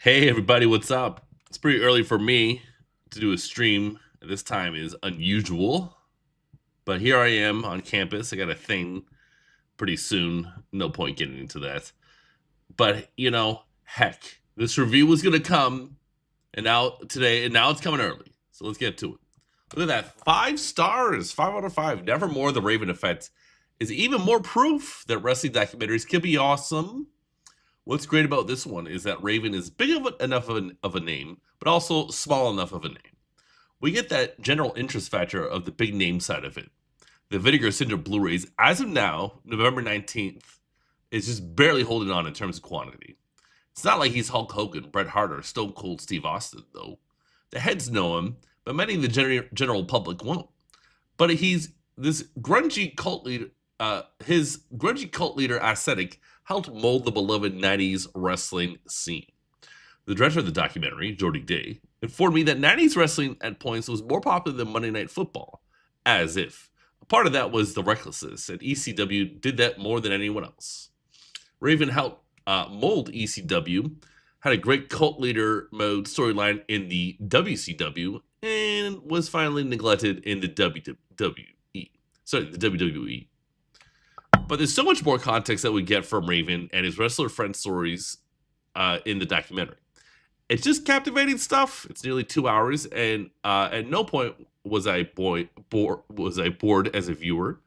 Hey everybody, what's up? It's pretty early for me to do a stream. This time is unusual, but here I am on campus. I got a thing pretty soon. No point getting into that. But heck, this review was gonna come, and now it's coming early. So let's get to it. Look at that, 5 stars, 5 out of 5. Nevermore, the Raven Effect is even more proof that wrestling documentaries can be awesome. What's great about this one is that Raven is big enough of a name, but also small enough of a name. We get that general interest factor of the big name side of it. The Vinegar Syndrome Blu-rays, as of now, November 19th, is just barely holding on in terms of quantity. It's not like he's Hulk Hogan, Bret Hart, or Stone Cold Steve Austin, though. The heads know him, but many of the general public won't. But he's this grungy cult leader. His grungy cult leader aesthetic helped mold the beloved 90s wrestling scene. The director of the documentary, Jordy Day, informed me that 90s wrestling at points was more popular than Monday Night Football, as if. A part of that was the recklessness, and ECW did that more than anyone else. Raven helped mold ECW, had a great cult leader mode storyline in the WCW, and was finally neglected in the WWE. Sorry, the WWE. But there's so much more context that we get from Raven and his wrestler friend stories in the documentary. It's just captivating stuff. It's nearly 2 hours, and at no point was I bored as a viewer.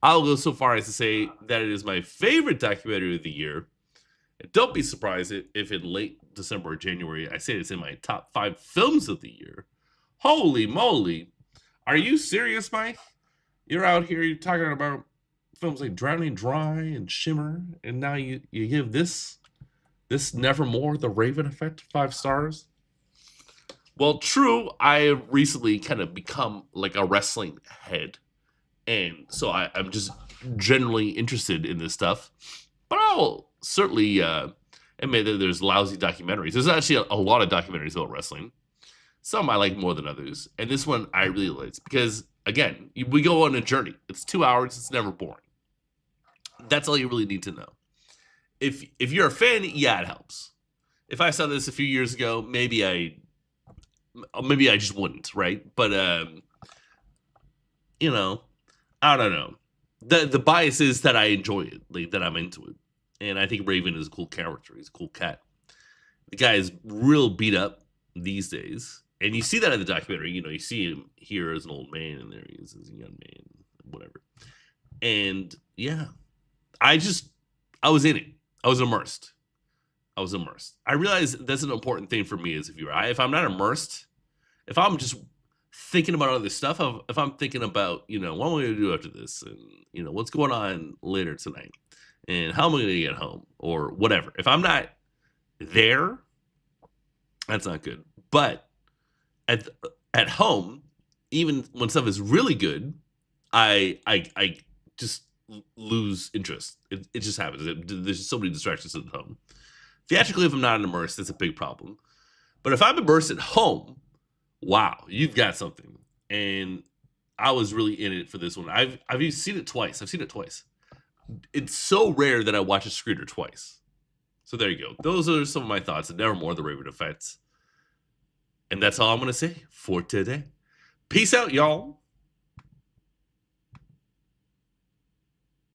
I'll go so far as to say that it is my favorite documentary of the year. And don't be surprised if in late December or January I say it's in my top 5 films of the year. Holy moly! Are you serious, Mike? You're out here, you're talking about films like Drowning Dry and Shimmer, and now you give this Nevermore, the Raven Effect, 5 stars. Well, true, I recently kind of become like a wrestling head, and so I'm just generally interested in this stuff. But I'll certainly admit that there's lousy documentaries. There's actually a lot of documentaries about wrestling. Some I like more than others, and this one I really like because again, we go on a journey. It's 2 hours. It's never boring. That's all you really need to know. If you're a fan, yeah, it helps. If I saw this a few years ago, maybe I just wouldn't, right? But I don't know. The bias is that I enjoy it, like that I'm into it, and I think Raven is a cool character. He's a cool cat. The guy is real beat up these days, and you see that in the documentary. You see him here as an old man, and there he is as a young man, whatever. And yeah, I was in it. I was immersed. I realize that's an important thing for me as a viewer. If I'm not immersed, if I'm just thinking about other stuff, if I'm thinking about, what am I going to do after this? And, what's going on later tonight? And how am I going to get home? Or whatever. If I'm not there, that's not good. But at home, even when stuff is really good, I just lose interest. It just happens. There's just so many distractions at home. Theatrically, if I'm not immersed, that's a big problem. But if I'm immersed at home, wow, you've got something. And I was really in it for this one. I've seen it twice. It's so rare that I watch a screener twice. So there you go. Those are some of my thoughts. And Nevermore, the Raven Effects. And that's all I'm going to say for today. Peace out, y'all.